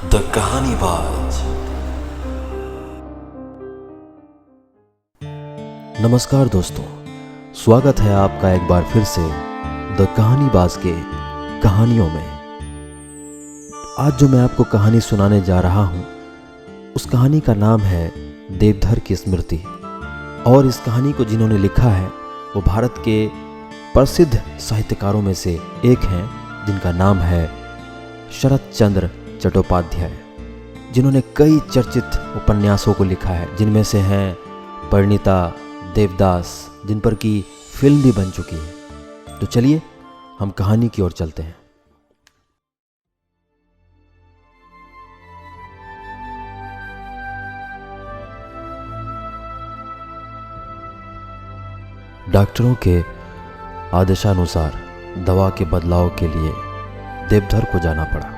The कहानीबाज। नमस्कार दोस्तों, स्वागत है आपका एक बार फिर से द कहानीबाज के कहानियों में। आज जो मैं आपको कहानी सुनाने जा रहा हूं, उस कहानी का नाम है देवधर की स्मृति। और इस कहानी को जिन्होंने लिखा है वो भारत के प्रसिद्ध साहित्यकारों में से एक हैं, जिनका नाम है शरत चंद्र चट्टोपाध्याय, जिन्होंने कई चर्चित उपन्यासों को लिखा है, जिनमें से हैं परिणीता, देवदास, जिन पर की फिल्म भी बन चुकी है। तो चलिए हम कहानी की ओर चलते हैं। डॉक्टरों के आदेशानुसार दवा के बदलाव के लिए देवधर को जाना पड़ा।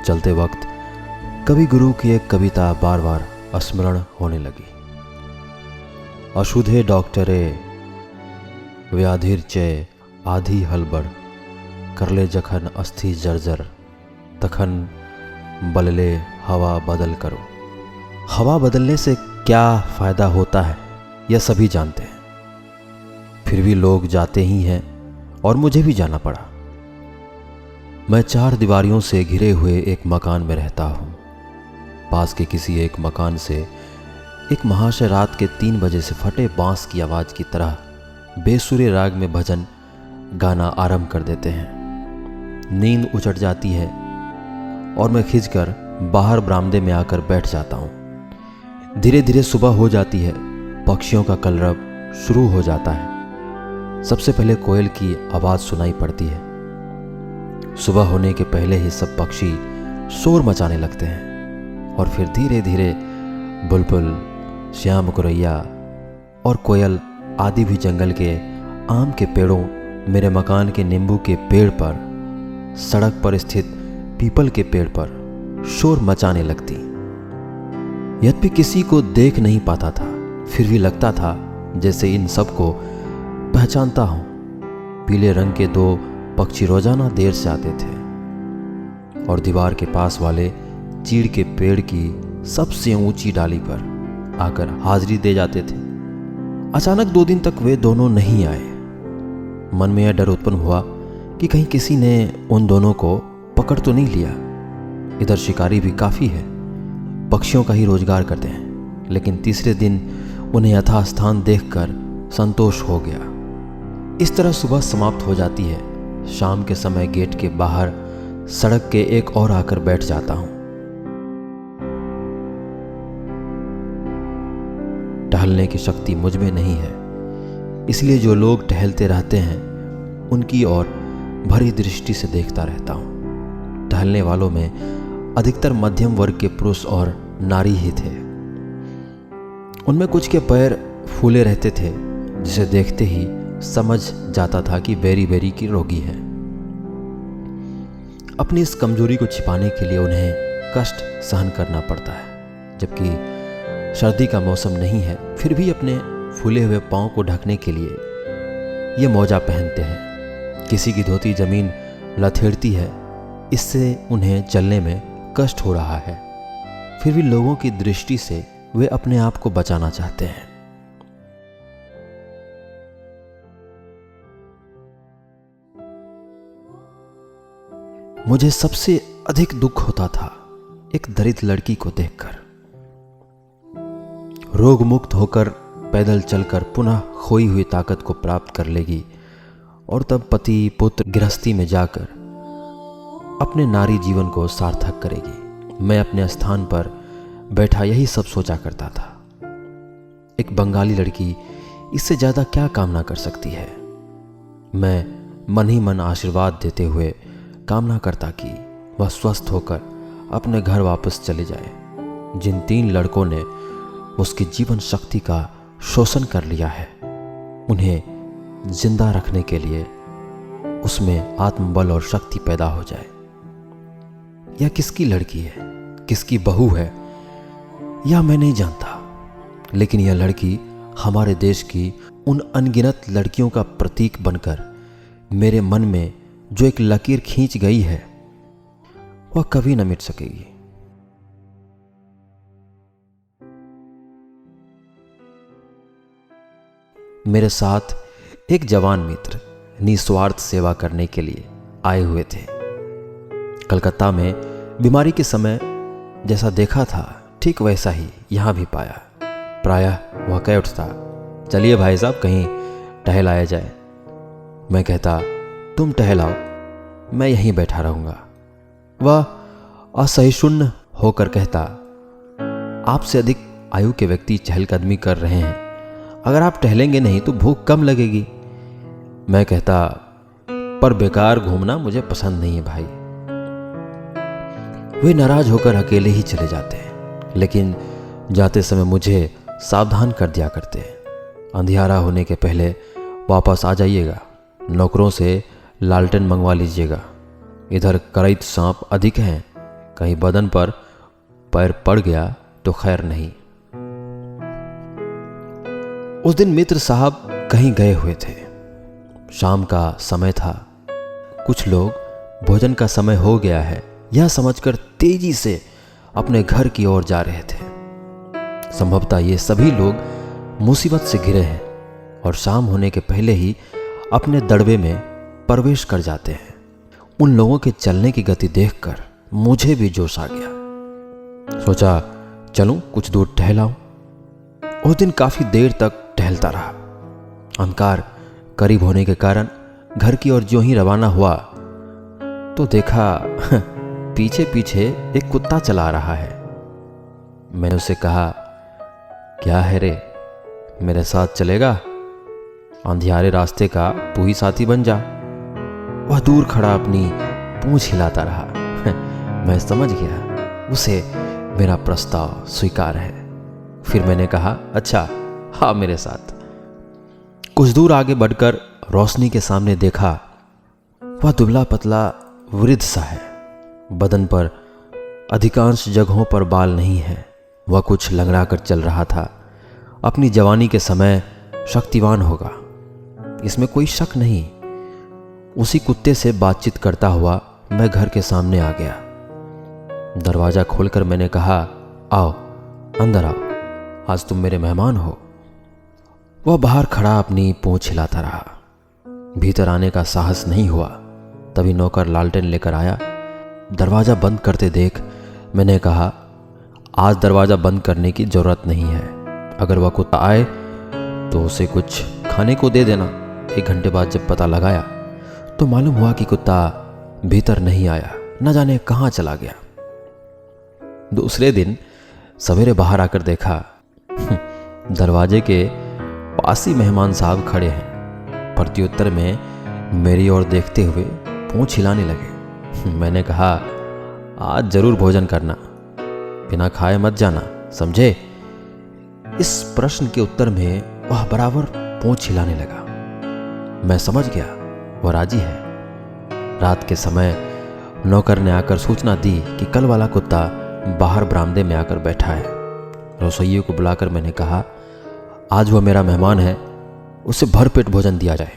चलते वक्त कवि गुरु की एक कविता बार बार स्मरण होने लगी। अशुद्धे डॉक्टरे व्याधिर चय आधी हलबड़, करले जखन अस्थि जर्जर, तखन बदले हवा बदल करो। हवा बदलने से क्या फायदा होता है यह सभी जानते हैं, फिर भी लोग जाते ही हैं और मुझे भी जाना पड़ा। मैं 4 दीवारियों से घिरे हुए एक मकान में रहता हूँ। पास के किसी एक मकान से एक महाशय रात के 3 बजे से फटे बांस की आवाज़ की तरह बेसुरे राग में भजन गाना आरंभ कर देते हैं। नींद उचट जाती है और मैं खिंचकर बाहर बरामदे में आकर बैठ जाता हूँ। धीरे धीरे सुबह हो जाती है, पक्षियों का कलरव शुरू हो जाता है। सबसे पहले कोयल की आवाज़ सुनाई पड़ती है। सुबह होने के पहले ही सब पक्षी शोर मचाने लगते हैं और फिर धीरे धीरे बुलबुल, श्याम गौरैया और कोयल आदि भी जंगल के आम के पेड़ों, मेरे मकान के नींबू के पेड़ पर, सड़क पर स्थित पीपल के पेड़ पर शोर मचाने लगती। यद्यपि किसी को देख नहीं पाता था, फिर भी लगता था जैसे इन सब को पहचानता हूं। पीले रंग के 2 पक्षी रोजाना देर से आते थे और दीवार के पास वाले चीड़ के पेड़ की सबसे ऊंची डाली पर आकर हाजिरी दे जाते थे। अचानक 2 दिन तक वे दोनों नहीं आए। मन में यह डर उत्पन्न हुआ कि कहीं किसी ने उन दोनों को पकड़ तो नहीं लिया। इधर शिकारी भी काफी है, पक्षियों का ही रोजगार करते हैं, लेकिन तीसरे दिन उन्हें यथास्थान देखकर संतोष हो गया। इस तरह सुबह समाप्त हो जाती है। शाम के समय गेट के बाहर सड़क के एक और आकर बैठ जाता हूं। टहलने की शक्ति मुझ में नहीं है, इसलिए जो लोग टहलते रहते हैं उनकी ओर भरी दृष्टि से देखता रहता हूं। टहलने वालों में अधिकतर मध्यम वर्ग के पुरुष और नारी ही थे। उनमें कुछ के पैर फूले रहते थे, जिसे देखते ही समझ जाता था कि बेरी बेरी की रोगी है। अपनी इस कमजोरी को छिपाने के लिए उन्हें कष्ट सहन करना पड़ता है। जबकि सर्दी का मौसम नहीं है, फिर भी अपने फूले हुए पांव को ढकने के लिए ये मोजा पहनते हैं। किसी की धोती जमीन लथेड़ती है, इससे उन्हें चलने में कष्ट हो रहा है, फिर भी लोगों की दृष्टि से वे अपने आप को बचाना चाहते हैं। मुझे सबसे अधिक दुख होता था एक दरिद्र लड़की को देखकर। रोग मुक्त होकर पैदल चलकर पुनः खोई हुई ताकत को प्राप्त कर लेगी और तब पति पुत्र गृहस्थी में जाकर अपने नारी जीवन को सार्थक करेगी। मैं अपने स्थान पर बैठा यही सब सोचा करता था। एक बंगाली लड़की इससे ज्यादा क्या कामना कर सकती है। मैं मन ही मन आशीर्वाद देते हुए कामना करता कि वह स्वस्थ होकर अपने घर वापस चले जाए। जिन 3 लड़कों ने उसकी जीवन शक्ति का शोषण कर लिया है, उन्हें जिंदा रखने के लिए उसमें आत्मबल और शक्ति पैदा हो जाए। यह किसकी लड़की है, किसकी बहू है, यह मैं नहीं जानता, लेकिन यह लड़की हमारे देश की उन अनगिनत लड़कियों का प्रतीक बनकर मेरे मन में जो एक लकीर खींच गई है, वह कभी न मिट सकेगी। मेरे साथ एक जवान मित्र निस्वार्थ सेवा करने के लिए आए हुए थे। कलकत्ता में बीमारी के समय जैसा देखा था ठीक वैसा ही यहाँ भी पाया। प्रायः वह कह उठता, चलिए भाई साहब कहीं टहल आया जाए। मैं कहता, तुम टहलाओ, मैं यहीं बैठा रहूंगा। वह असहिष्णु होकर कहता, आपसे अधिक आयु के व्यक्ति चहलकदमी कर रहे हैं, अगर आप टहलेंगे नहीं तो भूख कम लगेगी। मैं कहता, पर बेकार घूमना मुझे पसंद नहीं है भाई। वे नाराज होकर अकेले ही चले जाते हैं, लेकिन जाते समय मुझे सावधान कर दिया करते हैं। अंधियारा होने के पहले वापस आ जाइएगा, नौकरों से लालटेन मंगवा लीजिएगा। इधर करैत सांप अधिक हैं, कहीं बदन पर पैर पड़ गया तो खैर नहीं। उस दिन मित्र साहब कहीं गए हुए थे। शाम का समय था। कुछ लोग भोजन का समय हो गया है यह समझकर तेजी से अपने घर की ओर जा रहे थे। संभवतः ये सभी लोग मुसीबत से घिरे हैं और शाम होने के पहले ही अपने दड़बे में प्रवेश कर जाते हैं। उन लोगों के चलने की गति देखकर मुझे भी जोश आ गया। सोचा चलूं कुछ दूर टहलाऊं। उस दिन काफी देर तक टहलता रहा। अंधकार करीब होने के कारण घर की ओर ज्यों ही रवाना हुआ तो देखा पीछे पीछे एक कुत्ता चला रहा है। मैंने उसे कहा, क्या है रे, मेरे साथ चलेगा? अंधियारे रास्ते का तू ही साथी बन जा। वह दूर खड़ा अपनी पूंछ हिलाता रहा। मैं समझ गया उसे मेरा प्रस्ताव स्वीकार है। फिर मैंने कहा, अच्छा हाँ मेरे साथ। कुछ दूर आगे बढ़कर रोशनी के सामने देखा, वह दुबला पतला वृद्ध सा है। बदन पर अधिकांश जगहों पर बाल नहीं है। वह कुछ लंगड़ा कर चल रहा था। अपनी जवानी के समय शक्तिवान होगा, इसमें कोई शक नहीं। उसी कुत्ते से बातचीत करता हुआ मैं घर के सामने आ गया। दरवाजा खोलकर मैंने कहा, आओ अंदर आओ, आज तुम मेरे मेहमान हो। वह बाहर खड़ा अपनी पूंछ हिलाता रहा। भीतर आने का साहस नहीं हुआ। तभी नौकर लालटेन लेकर आया। दरवाजा बंद करते देख मैंने कहा, आज दरवाजा बंद करने की जरूरत नहीं है। अगर वह कुत्ता आए तो उसे कुछ खाने को दे देना। 1 घंटे बाद जब पता लगाया तो मालूम हुआ कि कुत्ता भीतर नहीं आया, न जाने कहां चला गया। दूसरे दिन सवेरे बाहर आकर देखा दरवाजे के पास ही मेहमान साहब खड़े हैं। प्रत्युत्तर में मेरी ओर देखते हुए पूंछ हिलाने लगे। मैंने कहा, आज जरूर भोजन करना, बिना खाए मत जाना, समझे? इस प्रश्न के उत्तर में वह बराबर पूंछ हिलाने लगा। मैं समझ गया वह राजी है। रात के समय नौकर ने आकर सूचना दी कि कल वाला कुत्ता बाहर बरामदे में आकर बैठा है। रसोइये को बुलाकर मैंने कहा, आज वह मेरा मेहमान है, उसे भरपेट भोजन दिया जाए।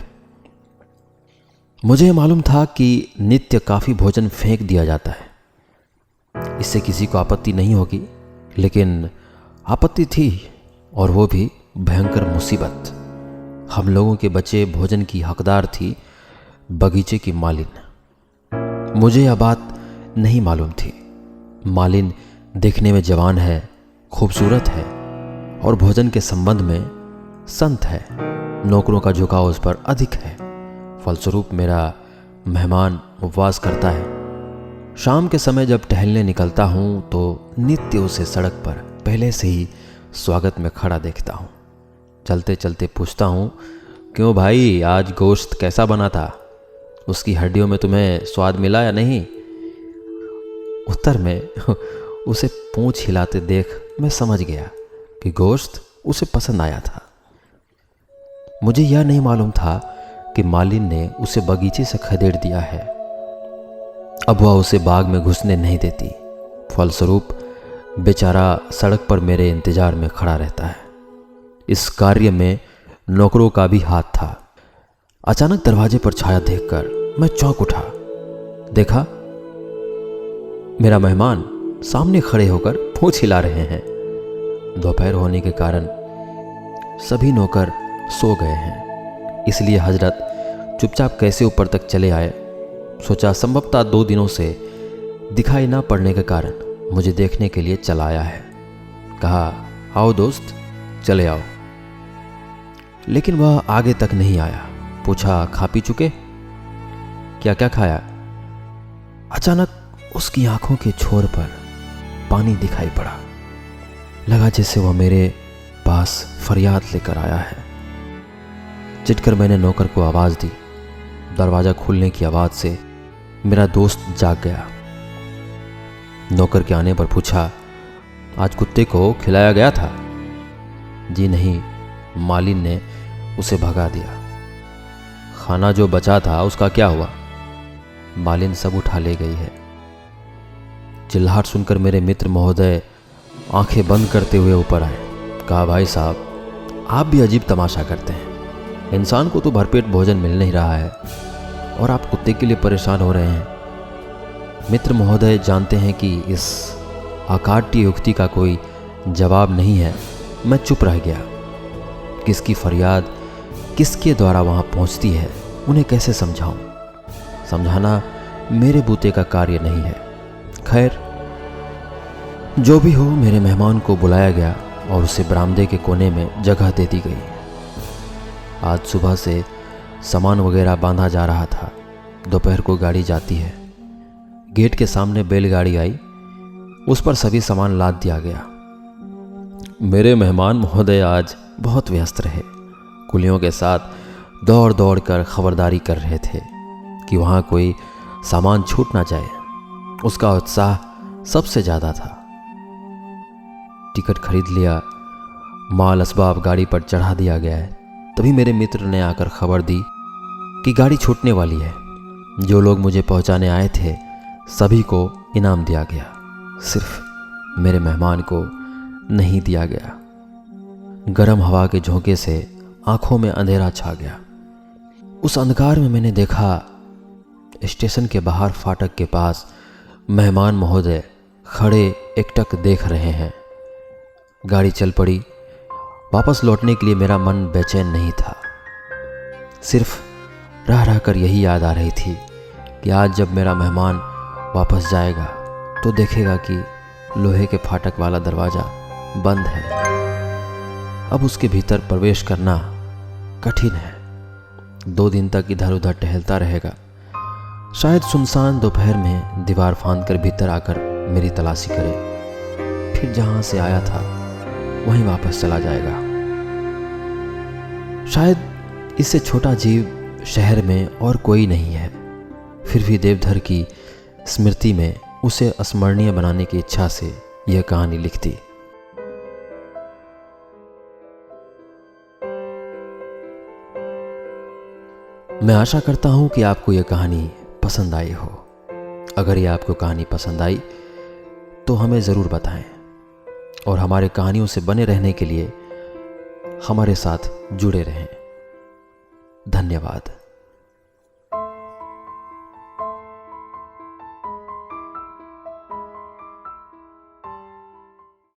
मुझे मालूम था कि नित्य काफी भोजन फेंक दिया जाता है, इससे किसी को आपत्ति नहीं होगी, लेकिन आपत्ति थी, और वो भी भयंकर मुसीबत। हम लोगों के बचे भोजन की हकदार थी बगीचे की मालिन। मुझे यह बात नहीं मालूम थी। मालिन देखने में जवान है, खूबसूरत है और भोजन के संबंध में संत है। नौकरों का झुकाव उस पर अधिक है। फलस्वरूप मेरा मेहमान उपवास करता है। शाम के समय जब टहलने निकलता हूं तो नित्य उसे सड़क पर पहले से ही स्वागत में खड़ा देखता हूं। चलते चलते पूछता हूं, क्यों भाई, आज गोश्त कैसा बना था? उसकी हड्डियों में तुम्हें स्वाद मिला या नहीं? उत्तर में उसे पूंछ हिलाते देख मैं समझ गया कि गोश्त उसे पसंद आया था। मुझे यह नहीं मालूम था कि मालिन ने उसे बगीचे से खदेड़ दिया है। अब वह उसे बाग में घुसने नहीं देती। फलस्वरूप बेचारा सड़क पर मेरे इंतजार में खड़ा रहता है। इस कार्य में नौकरों का भी हाथ था। अचानक दरवाजे पर छाया देखकर मैं चौंक उठा। देखा मेरा मेहमान सामने खड़े होकर पूंछ हिला रहे हैं। दोपहर होने के कारण सभी नौकर सो गए हैं, इसलिए हजरत चुपचाप कैसे ऊपर तक चले आए। सोचा संभवतः 2 दिनों से दिखाई ना पड़ने के कारण मुझे देखने के लिए चला आया है। कहा, आओ दोस्त, चले आओ। लेकिन वह आगे तक नहीं आया। पूछा, खा पी चुके? क्या क्या खाया? अचानक उसकी आंखों के छोर पर पानी दिखाई पड़ा। लगा जैसे वह मेरे पास फरियाद लेकर आया है। चिढ़कर मैंने नौकर को आवाज दी। दरवाजा खुलने की आवाज से मेरा दोस्त जाग गया। नौकर के आने पर पूछा, आज कुत्ते को खिलाया गया था? जी नहीं, मालिन ने उसे भगा दिया। खाना जो बचा था उसका क्या हुआ? मालिन सब उठा ले गई है। चिल्लाहट सुनकर मेरे मित्र महोदय आंखें बंद करते हुए ऊपर आए। कहा, भाई साहब, आप भी अजीब तमाशा करते हैं। इंसान को तो भरपेट भोजन मिल नहीं रहा है और आप कुत्ते के लिए परेशान हो रहे हैं। मित्र महोदय जानते हैं कि इस अकाट्य युक्ति का कोई जवाब नहीं है। मैं चुप रह गया। किसकी फरियाद किसके द्वारा वहां पहुंचती है, उन्हें कैसे समझाऊं? समझाना मेरे बूते का कार्य नहीं है। खैर, जो भी हो, मेरे मेहमान को बुलाया गया और उसे बरामदे के कोने में जगह दे दी गई। आज सुबह से सामान वगैरह बांधा जा रहा था। दोपहर को गाड़ी जाती है। गेट के सामने बैलगाड़ी आई, उस पर सभी सामान लाद दिया गया। मेरे मेहमान महोदय आज बहुत व्यस्त रहे। कुलियों के साथ दौड़ दौड़ कर खबरदारी कर रहे थे कि वहाँ कोई सामान छूट ना जाए। उसका उत्साह सबसे ज़्यादा था। टिकट खरीद लिया, माल असबाब गाड़ी पर चढ़ा दिया गया है। तभी मेरे मित्र ने आकर खबर दी कि गाड़ी छूटने वाली है। जो लोग मुझे पहुंचाने आए थे सभी को इनाम दिया गया, सिर्फ मेरे मेहमान को नहीं दिया गया। गर्म हवा के झोंके से आंखों में अंधेरा छा गया। उस अंधकार में मैंने देखा स्टेशन के बाहर फाटक के पास मेहमान महोदय खड़े एकटक देख रहे हैं। गाड़ी चल पड़ी। वापस लौटने के लिए मेरा मन बेचैन नहीं था। सिर्फ रह रह कर यही याद आ रही थी कि आज जब मेरा मेहमान वापस जाएगा तो देखेगा कि लोहे के फाटक वाला दरवाज़ा बंद है। अब उसके भीतर प्रवेश करना कठिन है। 2 दिन तक इधर उधर टहलता रहेगा। शायद सुनसान दोपहर में दीवार फांद कर भीतर आकर मेरी तलाशी करे, फिर जहां से आया था वहीं वापस चला जाएगा। शायद इससे छोटा जीव शहर में और कोई नहीं है। फिर भी देवधर की स्मृति में उसे अस्मरणीय बनाने की इच्छा से यह कहानी लिखती। मैं आशा करता हूं कि आपको यह कहानी पसंद आई हो। अगर ये आपको कहानी पसंद आई तो हमें ज़रूर बताएं और हमारे कहानियों से बने रहने के लिए हमारे साथ जुड़े रहें। धन्यवाद।